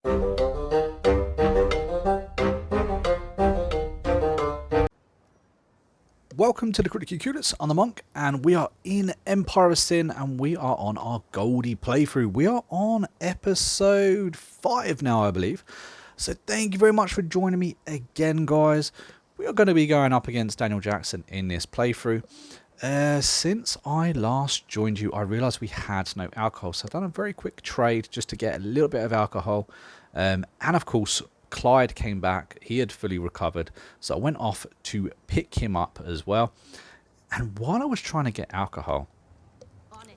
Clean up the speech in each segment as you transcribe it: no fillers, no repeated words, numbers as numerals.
Welcome to the Critically Clueless. I'm the Monk, and we are in Empire of Sin, and we are on our Goldie playthrough. We are on episode 5 now, I believe. So thank you very much for joining me again, guys. We are going to be going up against Daniel Jackson in this playthrough. Since I last joined you, I realised we had no alcohol, so I've done a very quick trade just to get a little bit of alcohol. And of course, Clyde came back. He had fully recovered, so I went off to pick him up as well. And while I was trying to get alcohol,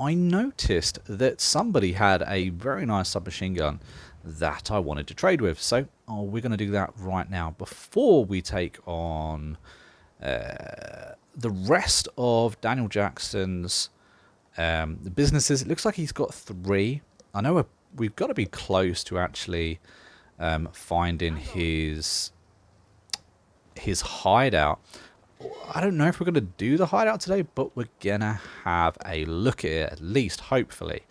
I noticed that somebody had a very nice submachine gun that I wanted to trade with. So we're going to do that right now before we take on the rest of Daniel Jackson's businesses. It looks like he's got 3. I know we've got to be close to actually finding his hideout. I don't know if we're going to do the hideout today, but we're going to have a look at it, at least, hopefully.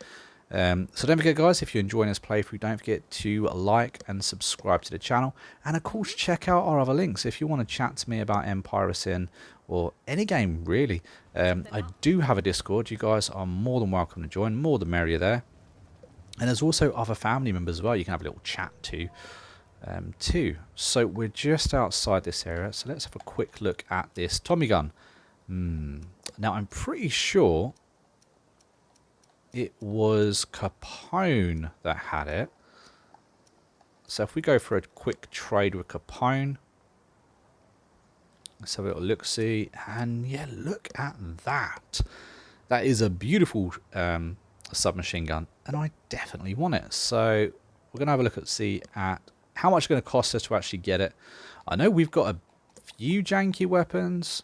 So don't forget, guys, if you're enjoying this playthrough, don't forget to like and subscribe to the channel. And, of course, check out our other links. If you want to chat to me about Empire of Sin or any game, really, I do have a Discord. You guys are more than welcome to join. More the merrier there. And there's also other family members as well you can have a little chat to too. So we're just outside this area. So let's have a quick look at this Tommy gun. Now I'm pretty sure it was Capone that had it. So if we go for a quick trade with Capone. Let's have a little look-see. And yeah, look at that. That is a beautiful submachine gun, and I definitely want it. So we're going to have a look at how much it's going to cost us to actually get it. I know we've got a few janky weapons.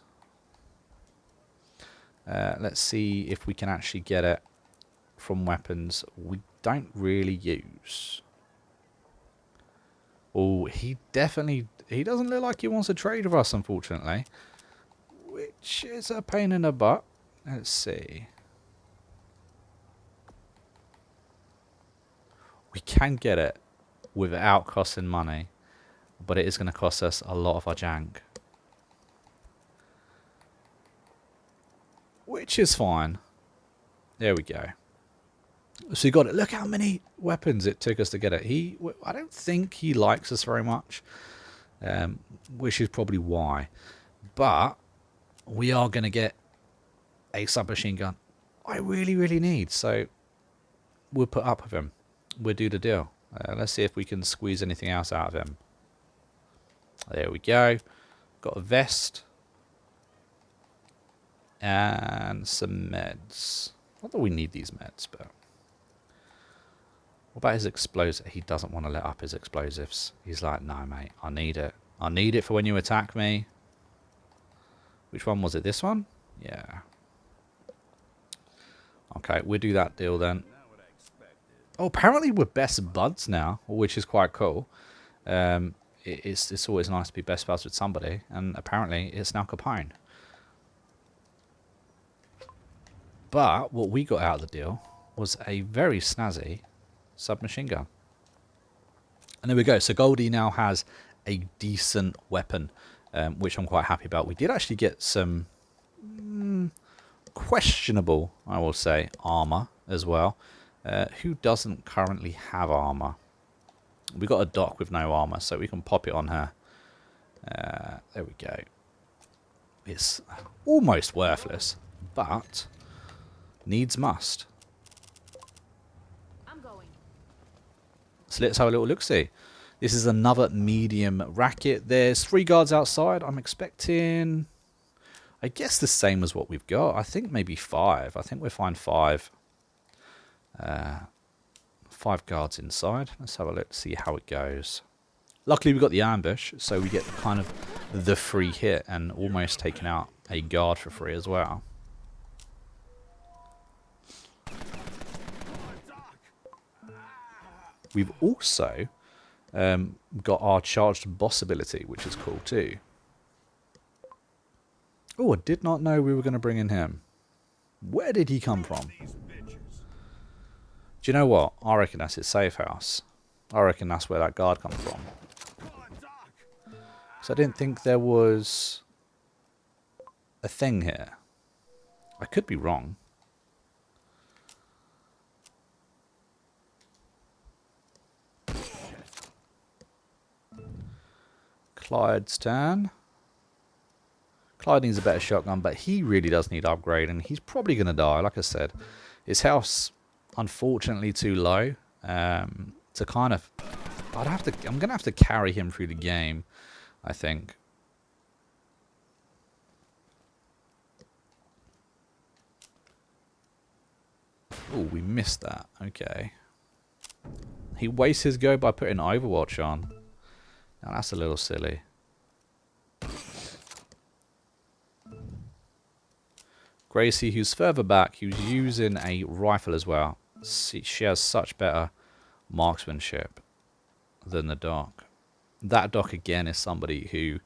Let's see if we can actually get it from weapons we don't really use. Oh, he doesn't look like he wants to trade with us, unfortunately, which is a pain in the butt. Let's see. We can get it without costing money, but it is going to cost us a lot of our jank. Which is fine. There we go. So you got it. Look how many weapons it took us to get it. I don't think he likes us very much, which is probably why. But we are going to get a submachine gun I really, really need. So we'll put up with him. We'll do the deal. Let's see if we can squeeze anything else out of him. There we go. Got a vest. And some meds. Not that we need these meds, but... What about his explosive? He doesn't want to let up his explosives. He's like, no, mate, I need it. I need it for when you attack me. Which one was it? This one? Yeah. Okay, we'll do that deal then. Oh, apparently we're best buds now, which is quite cool. It's always nice to be best buds with somebody, and apparently it's now Capone. But what we got out of the deal was a very snazzy submachine gun. And there we go. So Goldie now has a decent weapon, which I'm quite happy about. We did actually get some questionable, I will say, armor as well. Who doesn't currently have armor? We got a doc with no armor, so we can pop it on her. There we go. It's almost worthless, but needs must. I'm going. So let's have a little look-see. This is another medium racket. There's 3 guards outside. I'm expecting, I guess, the same as what we've got. I think maybe 5. I think we'll find 5. 5 guards inside. Let's have a look to see how it goes. Luckily, we got the ambush, so we get kind of the free hit and almost taking out a guard for free as well. We've also got our charged boss ability, which is cool too. Oh, I did not know we were going to bring in him. Where did he come from? Do you know what? I reckon that's his safe house. I reckon that's where that guard comes from. So I didn't think there was a thing here. I could be wrong. Clyde's turn. Clyde needs a better shotgun, but he really does need upgrading. He's probably going to die. Like I said, his health's unfortunately too low to kind of... I'm going to have to carry him through the game, I think. Oh, we missed that. Okay. He wastes his go by putting Overwatch on. Now that's a little silly. Gracie, who's further back, who's using a rifle as well. She has such better marksmanship than the Doc. That Doc, again, is somebody who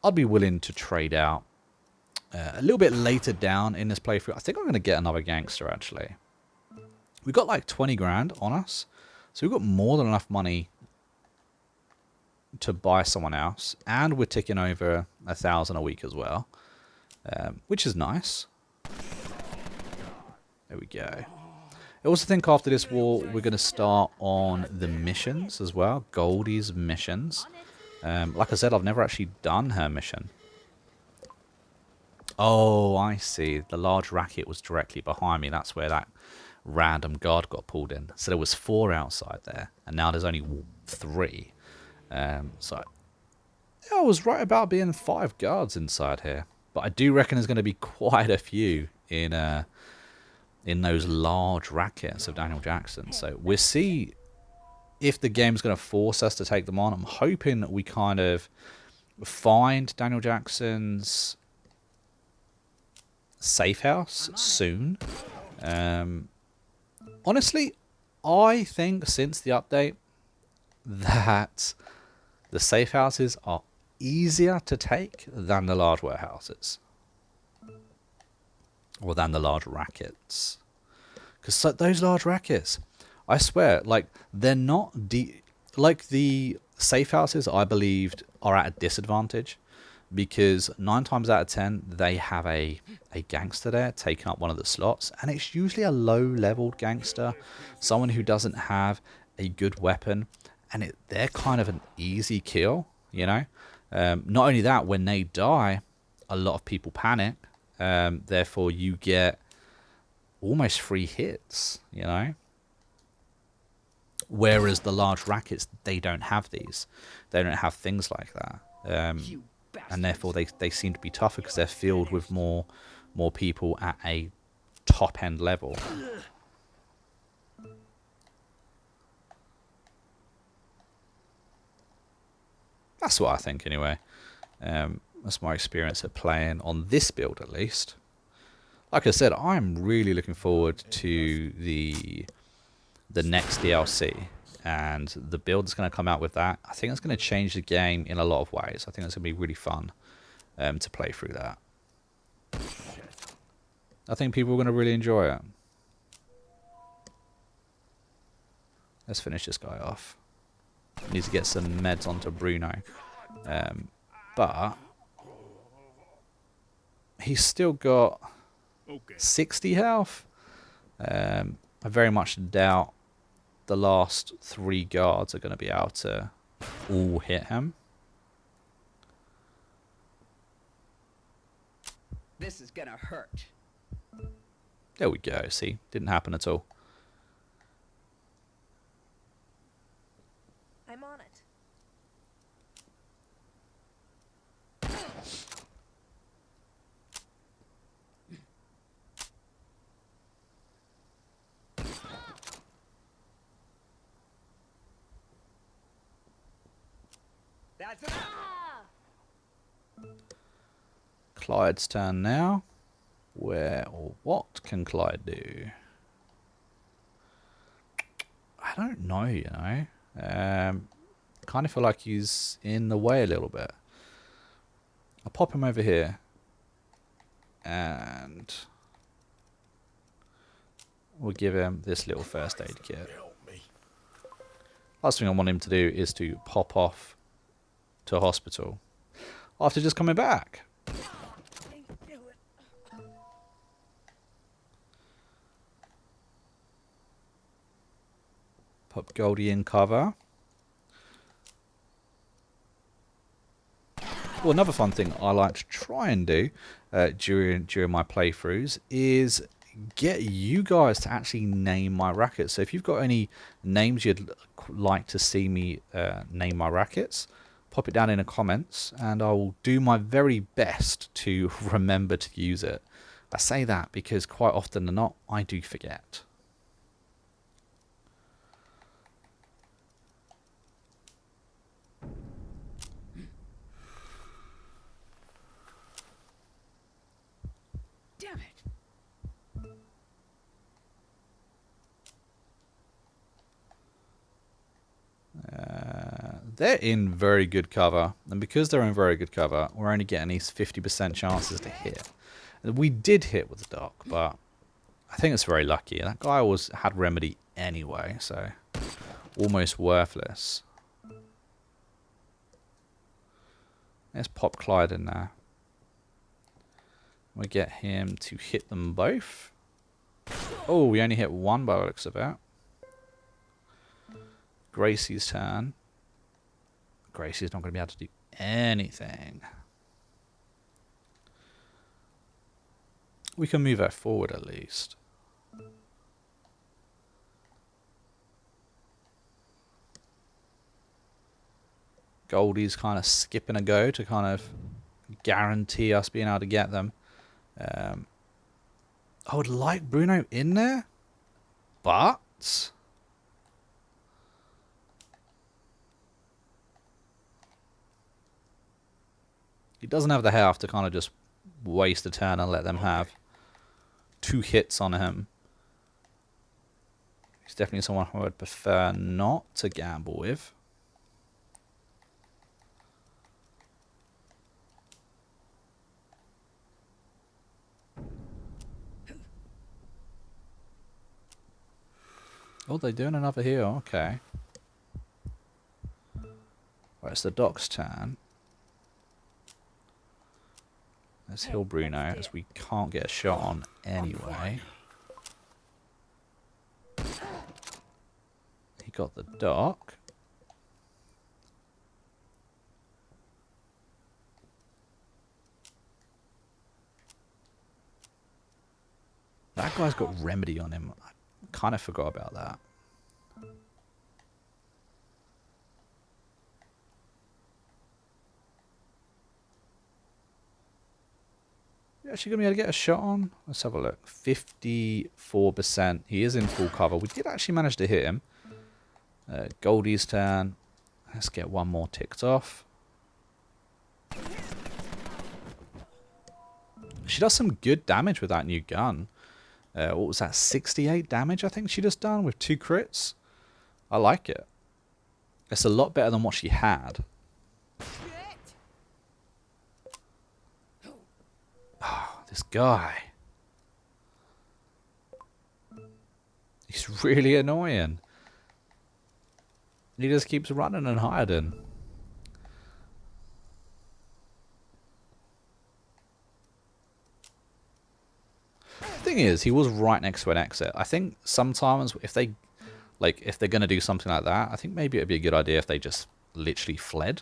I'd be willing to trade out a little bit later down in this playthrough. I think I'm going to get another Gangster, actually. We've got like 20 grand on us. So we've got more than enough money to buy someone else. And we're ticking over 1,000 a week as well. Which is nice. There we go. I also think after this war, we're going to start on the missions as well. Goldie's missions. Like I said, I've never actually done her mission. Oh, I see. The large racket was directly behind me. That's where that random guard got pulled in. So there was 4 outside there. And now there's only 3. So I was right about being 5 guards inside here. But I do reckon there's going to be quite a few in those large rackets of Daniel Jackson. So we'll see if the game's going to force us to take them on. I'm hoping we kind of find Daniel Jackson's safe house soon. Honestly, I think since the update that the safe houses are easier to take than the large warehouses. Or than the large rackets. Because those large rackets, I swear, like, they're not deep. Like, the safe houses, I believed, are at a disadvantage. Because 9 times out of 10, they have a gangster there taking up one of the slots. And it's usually a low-leveled gangster. Someone who doesn't have a good weapon. And they're kind of an easy kill, you know. Not only that, when they die, a lot of people panic. Therefore, you get almost free hits, you know. Whereas the large rackets, they don't have these. They don't have things like that. And therefore, they seem to be tougher because they're filled with more people at a top-end level. That's what I think, anyway. That's my experience at playing on this build, at least. Like I said, I'm really looking forward to the next DLC and the build that's going to come out with that. I think it's going to change the game in a lot of ways. I think it's going to be really fun to play through that. I think people are going to really enjoy it. Let's finish this guy off. Need to get some meds onto Bruno. But he's still got 60 health. I very much doubt the last 3 guards are going to be able to all hit him. This is going to hurt. There we go. See, didn't happen at all. I'm on it. That's enough. Clyde's turn now. Where or what can Clyde do? I don't know, you know. Kind of feel like he's in the way a little bit. I'll pop him over here. And we'll give him this little first aid kit. Last thing I want him to do is to pop off to hospital after just coming back. Pop Goldie in cover. Well, another fun thing I like to try and do during my playthroughs is get you guys to actually name my rackets. So if you've got any names you'd like to see me name my rackets, pop it down in the comments and I'll do my very best to remember to use it. I say that because quite often than not, I do forget. Damn it. They're in very good cover, and because they're in very good cover, we're only getting these 50% chances to hit. We did hit with the dock, but I think it's very lucky. That guy always had remedy anyway, so almost worthless. Let's pop Clyde in there. We get him to hit them both. Oh, we only hit one by the looks of it. Gracie's turn. Gracie's not going to be able to do anything. We can move her forward at least. Goldie's kind of skipping a go to kind of guarantee us being able to get them. I would like Bruno in there, but he doesn't have the health to kind of just waste a turn and let them have 2 hits on him. He's definitely someone who I would prefer not to gamble with. Oh, they're doing another heal. Okay. Right, it's the Doc's turn. Let's heal Bruno, as we can't get a shot on anyway. He got the Doc. That guy's got remedy on him. I kind of forgot about that. You actually going to be able to get a shot on? Let's have a look. 54%. He is in full cover. We did actually manage to hit him. Goldie's turn. Let's get one more ticked off. She does some good damage with that new gun. What was that? 68 damage, I think she just done with 2 crits. I like it. It's a lot better than what she had. Oh, this guy. He's really annoying. He just keeps running and hiding. Thing is, he was right next to an exit. I think sometimes if they're gonna do something like that, I think maybe it'd be a good idea if they just literally fled.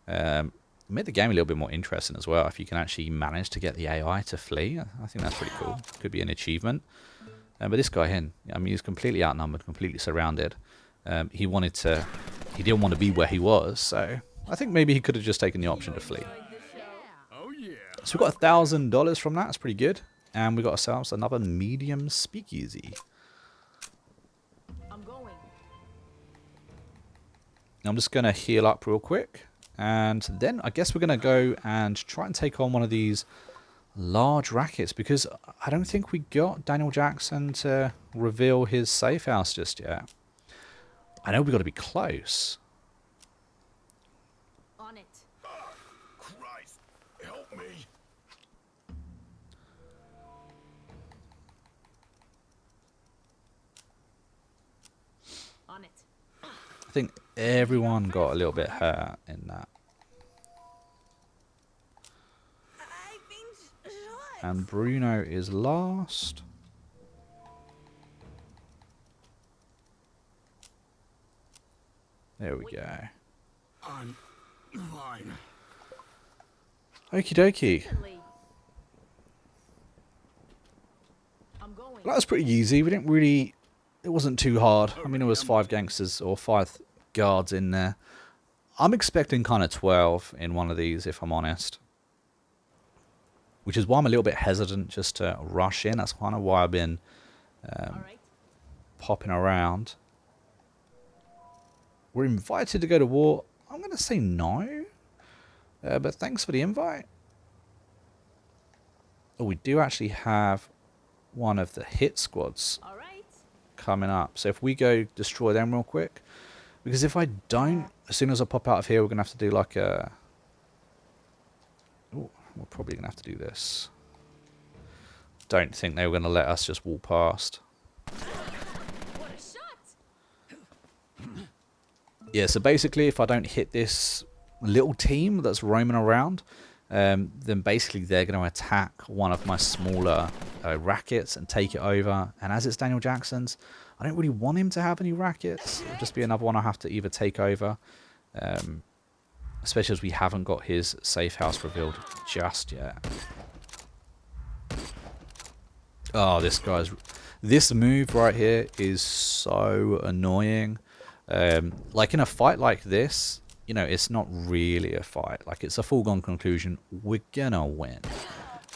Made the game a little bit more interesting as well. If you can actually manage to get the AI to flee, I think that's pretty cool. Could be an achievement. But this guy in, I mean, he's completely outnumbered, completely surrounded. He didn't want to be where he was, so I think maybe he could have just taken the option to flee. So we got $1,000 from that. That's pretty good. And we got ourselves another medium speakeasy. I'm just going to heal up real quick. And then I guess we're going to go and try and take on one of these large rackets. Because I don't think we got Daniel Jackson to reveal his safe house just yet. I know we've got to be close. On it. Christ, help me. On it. I think Everyone got a little bit hurt in that. I've been shot. And Bruno is last. There we go. I'm fine. Okie dokie. I'm going. That was pretty easy. We didn't really... It wasn't too hard. I mean, there was 5 gangsters or 5 guards in there. I'm expecting kind of 12 in one of these, if I'm honest. Which is why I'm a little bit hesitant just to rush in. That's kind of why I've been All right. popping around. We're invited to go to war. I'm going to say no. But thanks for the invite. Oh, we do actually have one of the hit squads All right. coming up. So if we go destroy them real quick. Because if I don't, as soon as I pop out of here, we're going to have to do like a... Oh, we're probably going to have to do this. Don't think they were going to let us just walk past. What a shot. Yeah, so basically if I don't hit this little team that's roaming around, then basically they're going to attack one of my smaller rackets and take it over. And as it's Daniel Jackson's, I don't really want him to have any rackets. It'll just be another one I have to either take over, especially as we haven't got his safe house revealed just yet. Oh, this move right here is so annoying. Like in a fight like this, you know, it's not really a fight. Like, it's a foregone conclusion. We're gonna win.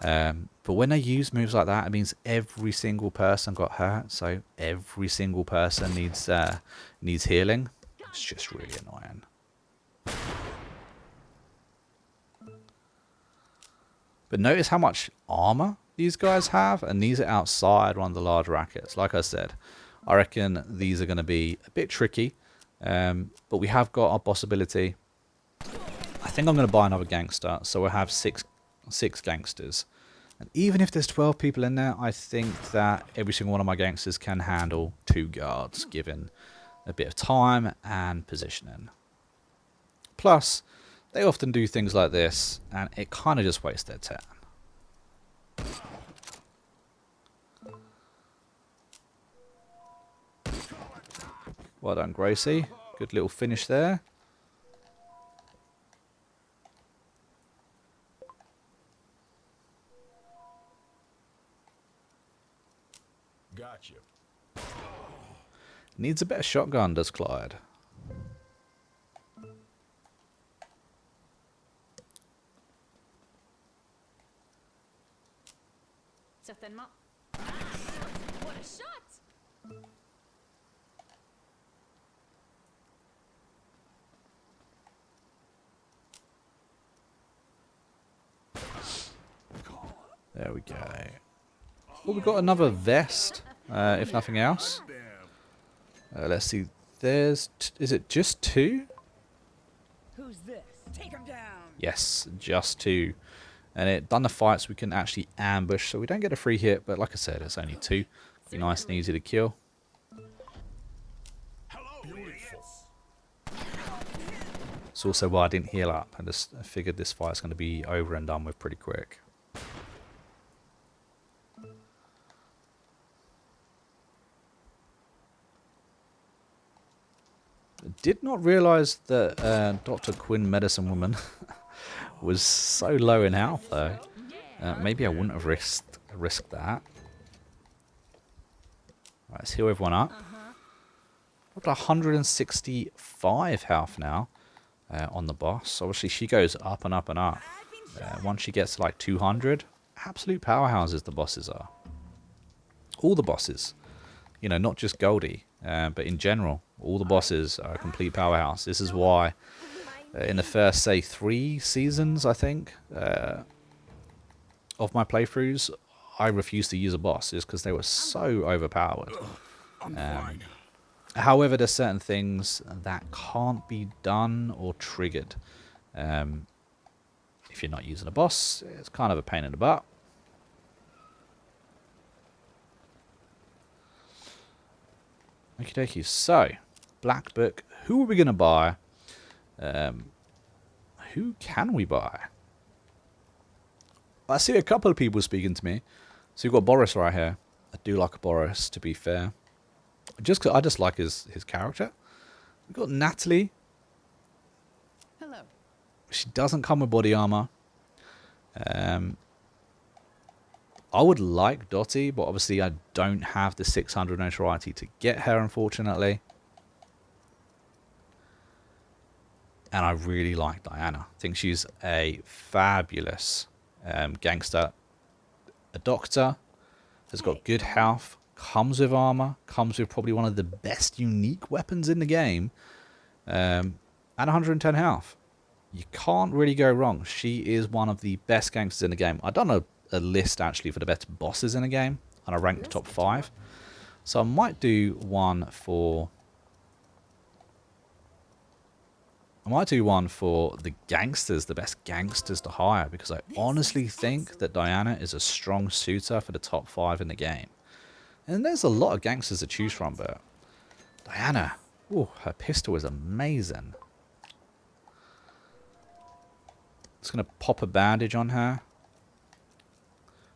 But when they use moves like that, it means every single person got hurt. So every single person needs healing. It's just really annoying. But notice how much armor these guys have. And these are outside one of the large rackets. Like I said, I reckon these are going to be a bit tricky. But we have got our boss ability. I think I'm going to buy another gangster. So we'll have six gangsters. And even if there's 12 people in there, I think that every single one of my gangsters can handle 2 guards, given a bit of time and positioning. Plus, they often do things like this, and it kind of just wastes their turn. Well done, Gracie. Good little finish there. Gotcha. Needs a better shotgun, does Clyde. Certainement. What a shot! There we go. Well, we've got another vest, if nothing else. Let's see. Is it just 2? Who's this? Take him down. Yes, just 2. And it done the fight so we can actually ambush, so we don't get a free hit. But like I said, it's only 2. Be nice and easy to kill. Hello, idiots. It's also why I didn't heal up. I just figured this fight's going to be over and done with pretty quick. Did not realise that Dr. Quinn Medicine Woman was so low in health, though. Maybe I wouldn't have risked that. Right, let's heal everyone up. I've got 165 health now on the boss. Obviously, she goes up and up and up. Once she gets to like 200, absolute powerhouses the bosses are. All the bosses. You know, not just Goldie, but in general, all the bosses are a complete powerhouse. This is why in the first, say, 3 seasons, I think, of my playthroughs, I refused to use a boss, just because they were so overpowered. I'm fine. However, there's certain things that can't be done or triggered. If you're not using a boss, it's kind of a pain in the butt. Okie dokie. So, Black Book who are we going to buy? Who can we buy? I see a couple of people speaking to me. So you've got Boris right here. I do like Boris, to be fair. Just 'cause I just like his character. We've got Natalie. Hello. She doesn't come with body armor. I would like Dottie, but obviously I don't have the 600 notoriety to get her, unfortunately. And I really like Diana. I think she's a fabulous gangster. A doctor, has got good health, comes with armor, comes with probably one of the best unique weapons in the game, and 110 health. You can't really go wrong. She is one of the best gangsters in the game. I've done a list actually for the best bosses in the game, and I ranked the top 5. So I might do one for... the gangsters, the best gangsters to hire, because I honestly think that Diana is a strong suitor for the top 5 in the game. And there's a lot of gangsters to choose from, but Diana, ooh, her pistol is amazing. Just going to pop a bandage on her.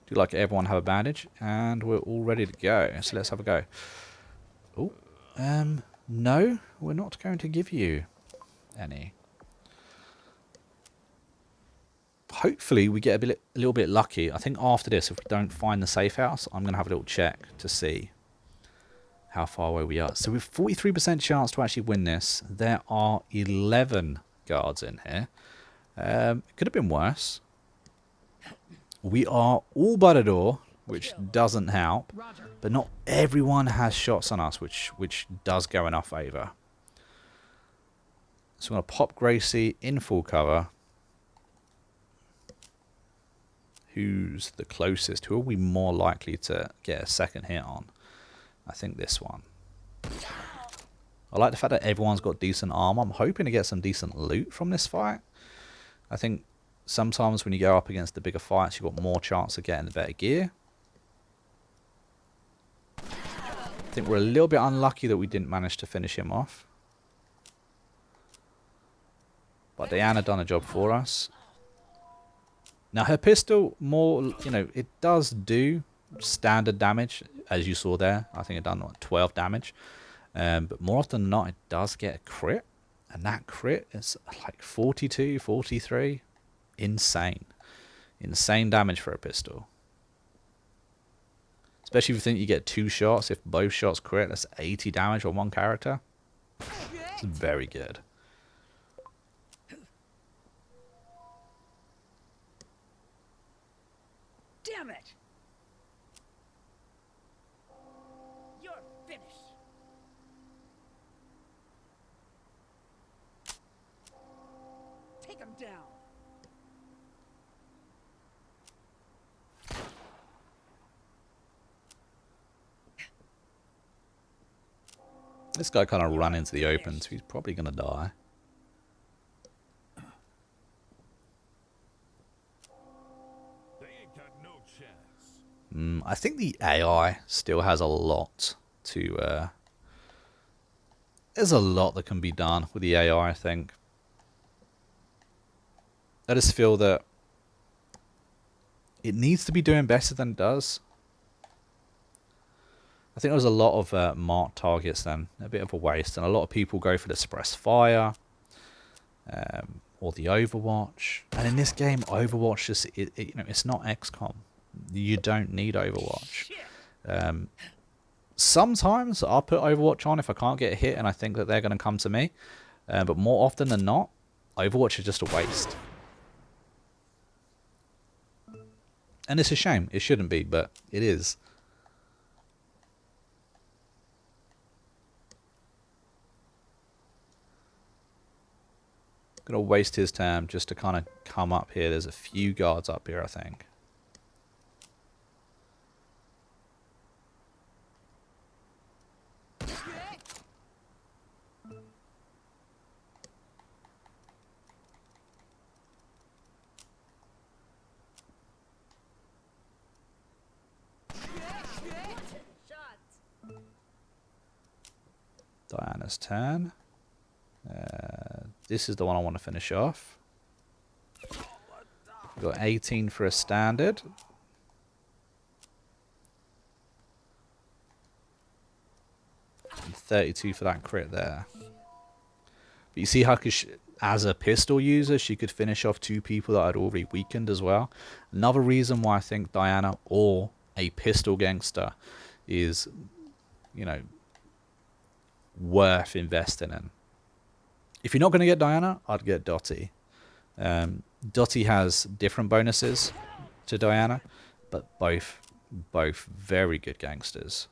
Do like everyone have a bandage, and we're all ready to go. So let's have a go. Oh, no, we're not going to give you any. Hopefully we get a little bit lucky. I think after this, if we don't find the safe house, I'm going to have a little check to see how far away we are. So with 43% chance to actually win this, there are 11 guards in here. It could have been worse. We are all by the door, which doesn't help. But not everyone has shots on us, which does go in our favour. So I'm going to pop Gracie in full cover. Who's the closest? Who are we more likely to get a second hit on? I think this one. I like the fact that everyone's got decent armor. I'm hoping to get some decent loot from this fight. I think sometimes when you go up against the bigger fights, you've got more chance of getting the better gear. I think we're a little bit unlucky that we didn't manage to finish him off. But Diana done a job for us. Now her pistol, more, you know, it does do standard damage, as you saw there. I think it done what, 12 damage. But more often than not, it does get a crit. And that crit is like 42, 43. Insane. Insane damage for a pistol. Especially if you think you get 2 shots. If both shots crit, that's 80 damage on one character. It's very good. Damn it! You're finished. Take him down. This guy kind of ran into the open, so he's probably going to die. I think the AI still has a lot to... there's a lot that can be done with the AI, I think. I just feel that it needs to be doing better than it does. I think there was a lot of marked targets then, a bit of a waste, and a lot of people go for the suppressed fire or the Overwatch. And in this game, Overwatch just you know, it's not XCOM. You don't need Overwatch. Sometimes I'll put Overwatch on if I can't get a hit and I think that they're going to come to me. But more often than not, Overwatch is just a waste. And it's a shame. It shouldn't be, but it is. Gonna waste his time just to kind of come up here. There's a few guards up here, I think. Diana's turn. This is the one I want to finish off. We've got 18 for a standard. And 32 for that crit there. But you see how, as a pistol user, she could finish off 2 people that I'd already weakened as well. Another reason why I think Diana or a pistol gangster is, you know, worth investing in. If you're not going to get Diana, I'd get Dottie. Dottie has different bonuses to Diana, but both very good gangsters.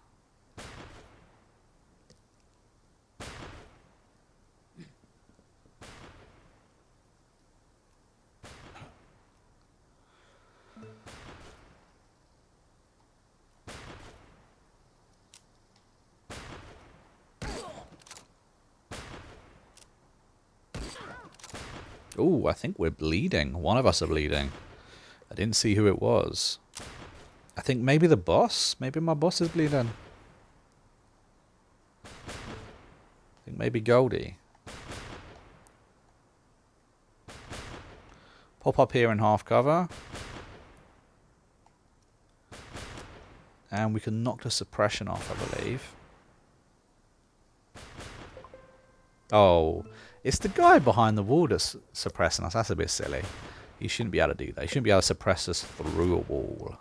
Oh, I think we're bleeding. One of us are bleeding. I didn't see who it was. I think maybe the boss. Maybe my boss is bleeding. I think maybe Goldie. Pop up here in half cover. And we can knock the suppression off, I believe. Oh, it's the guy behind the wall that's suppressing us. That's a bit silly. He shouldn't be able to do that. He shouldn't be able to suppress us through a wall.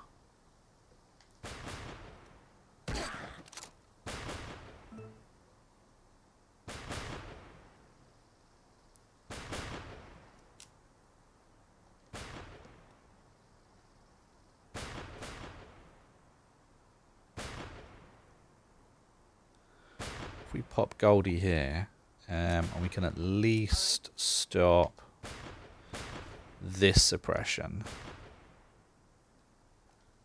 If we pop Goldie here, and we can at least stop this suppression.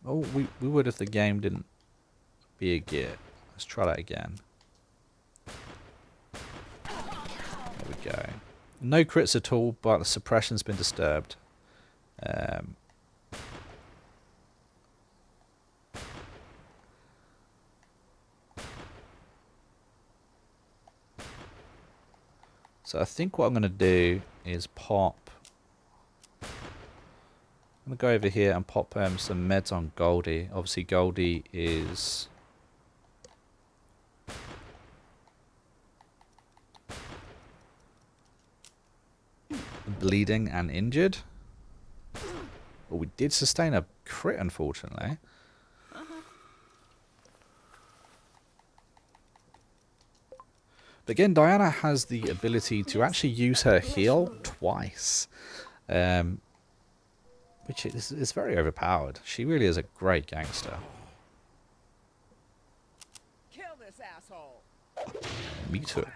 Oh, we would if the game didn't be a git. Let's try that again. There we go. No crits at all, but the suppression's been disturbed. So I think what I'm going to do is pop. I'm going to go over here and pop some meds on Goldie. Obviously Goldie is bleeding and injured. Well, we did sustain a crit, unfortunately. But again, Diana has the ability to actually use her heal twice. Which is very overpowered. She really is a great gangster. Kill this asshole. Meat Hook.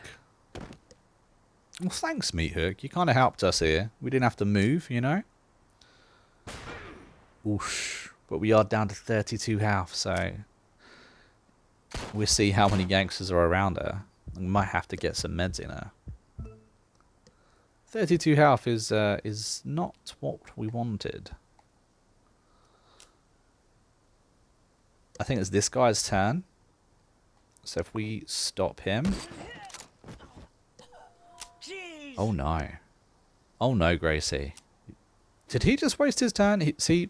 Well, thanks, Meat Hook. You kind of helped us here. We didn't have to move, you know? Oosh. But we are down to 32 health, so we'll see how many gangsters are around her. We might have to get some meds in her. 32 health is not what we wanted. I think it's this guy's turn. So if we stop him. Jeez. Oh no. Oh no, Gracie. Did he just waste his turn? See,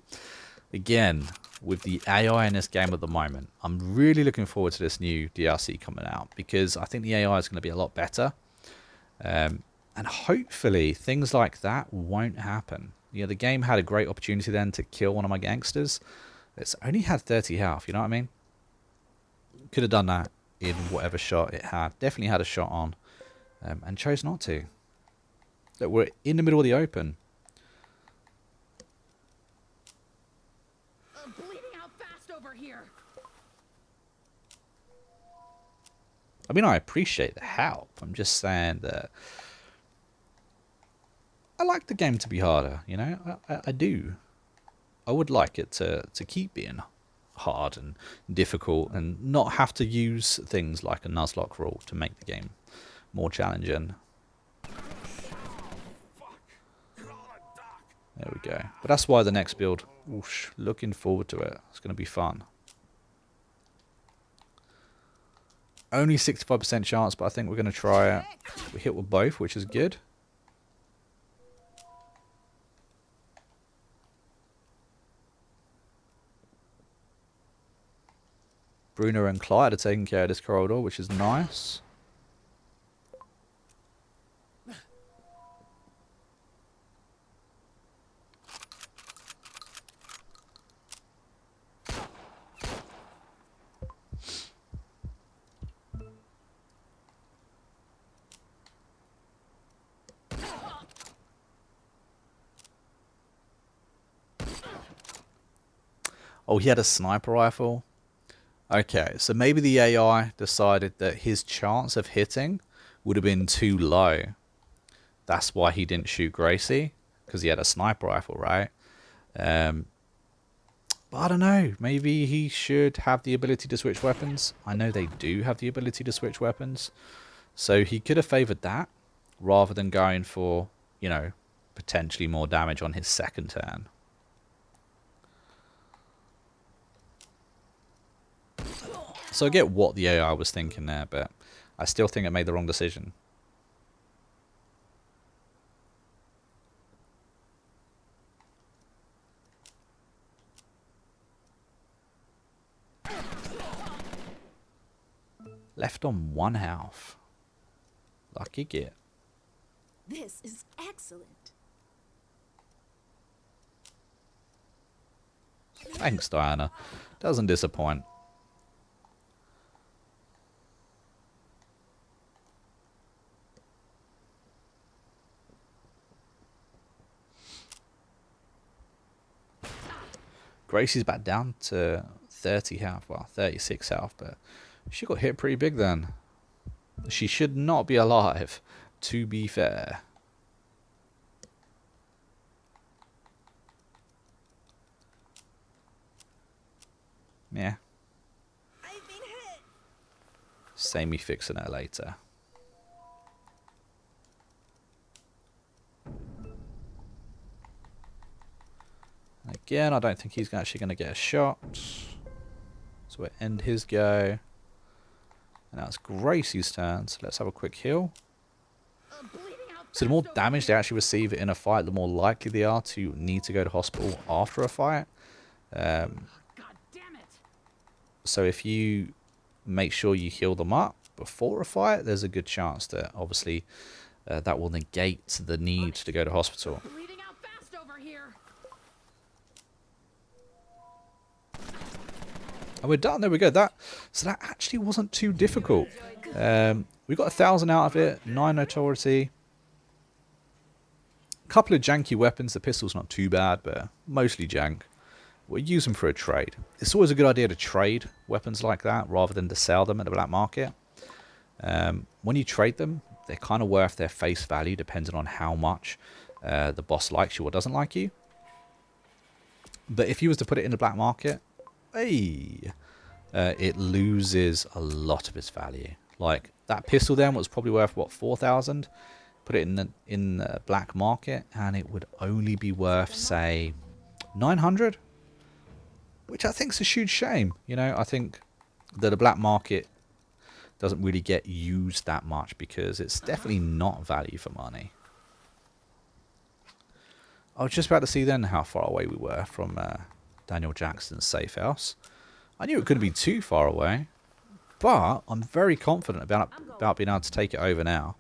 again, with the AI in this game at the moment, I'm really looking forward to this new DLC coming out, because I think the AI is going to be a lot better. And hopefully things like that won't happen. You know, the game had a great opportunity then to kill one of my gangsters. It's only had 30 health, you know what I mean? Could have done that in whatever shot it had. Definitely had a shot on. And chose not to. Look, we're in the middle of the open. Bleeding out fast over here. I mean, I appreciate the help. I'm just saying that I like the game to be harder, you know? I do. I would like it to keep being hard and difficult and not have to use things like a Nuzlocke rule to make the game more challenging. There we go. But that's why the next build, whoosh, looking forward to it. It's going to be fun. Only 65% chance, but I think we're going to try it. We hit with both, which is good. Bruno and Clyde are taking care of this corridor, which is nice. Oh, he had a sniper rifle. Okay, so maybe the AI decided that his chance of hitting would have been too low. That's why he didn't shoot Gracie, because he had a sniper rifle, right? But I don't know. Maybe he should have the ability to switch weapons. I know they do have the ability to switch weapons. So he could have favoured that rather than going for, you know, potentially more damage on his second turn. So I get what the AI was thinking there, but I still think it made the wrong decision. Left on 1 health. Lucky git. This is excellent. Thanks, Diana. Doesn't disappoint. Gracie's back down to 30 health, well, 36 health, but she got hit pretty big then. She should not be alive, to be fair. Yeah. I've been hit. Save me fixing her later. Again, I don't think he's actually going to get a shot. So we'll end his go. And now it's Gracie's turn, so let's have a quick heal. So the more damage they actually receive in a fight, the more likely they are to need to go to hospital after a fight. God damn it. So if you make sure you heal them up before a fight, there's a good chance that obviously that will negate the need to go to hospital. Bleeding out fast over here. And we're done. There we go. So that actually wasn't too difficult. We got 1,000 out of it, 9 notoriety. A couple of janky weapons. The pistol's not too bad, but mostly jank. We'll use them for a trade. It's always a good idea to trade weapons like that rather than to sell them at the black market. When you trade them, they're kind of worth their face value depending on how much the boss likes you or doesn't like you. But if you was to put it in the black market, hey, it loses a lot of its value. Like that pistol then was probably worth what, 4,000. Put it in the black market, and it would only be worth, say, 900, which I think is a huge shame. You know, I think that the black market doesn't really get used that much because it's definitely not value for money. I was just about to see then how far away we were from Daniel Jackson's safe house. I knew it couldn't be too far away, but I'm very confident about being able to take it over now.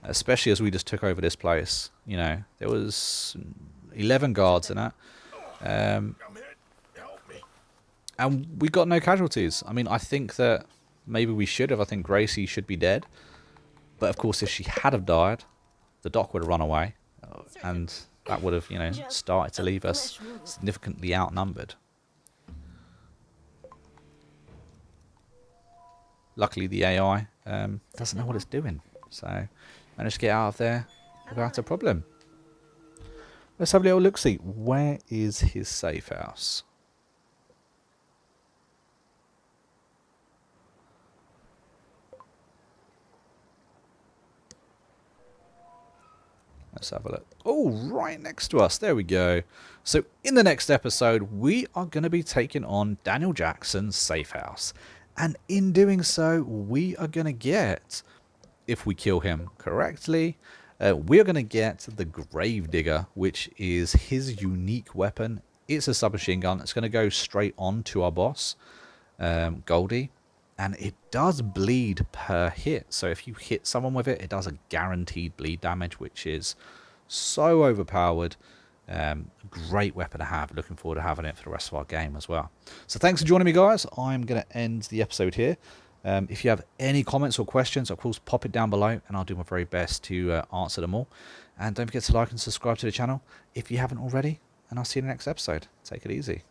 Especially as we just took over this place. You know, there was 11 guards in it. I'm hit. Help me. And we got no casualties. I mean, I think that maybe we should have. I think Gracie should be dead. But of course, if she had have died, the doc would have run away. And that would have, you know, started to leave us significantly outnumbered. Luckily, the AI doesn't know what it's doing. So, managed to get out of there without a problem. Let's have a little look-see. Where is his safe house? Let's have a look. Oh, right next to us. There we go. So, in the next episode, we are going to be taking on Daniel Jackson's safe house. And in doing so, we are going to get, if we kill him correctly, we're going to get the Gravedigger, which is his unique weapon. It's a submachine gun. It's going to go straight on to our boss. Goldie, and it does bleed per hit. So if you hit someone with it, it does a guaranteed bleed damage, which is so overpowered. Great weapon to have. Looking forward to having it for the rest of our game as well. So thanks for joining me, guys. I'm going to end the episode here. If you have any comments or questions, of course, pop it down below and I'll do my very best to answer them all. And don't forget to like and subscribe to the channel if you haven't already. And I'll see you in the next episode. Take it easy.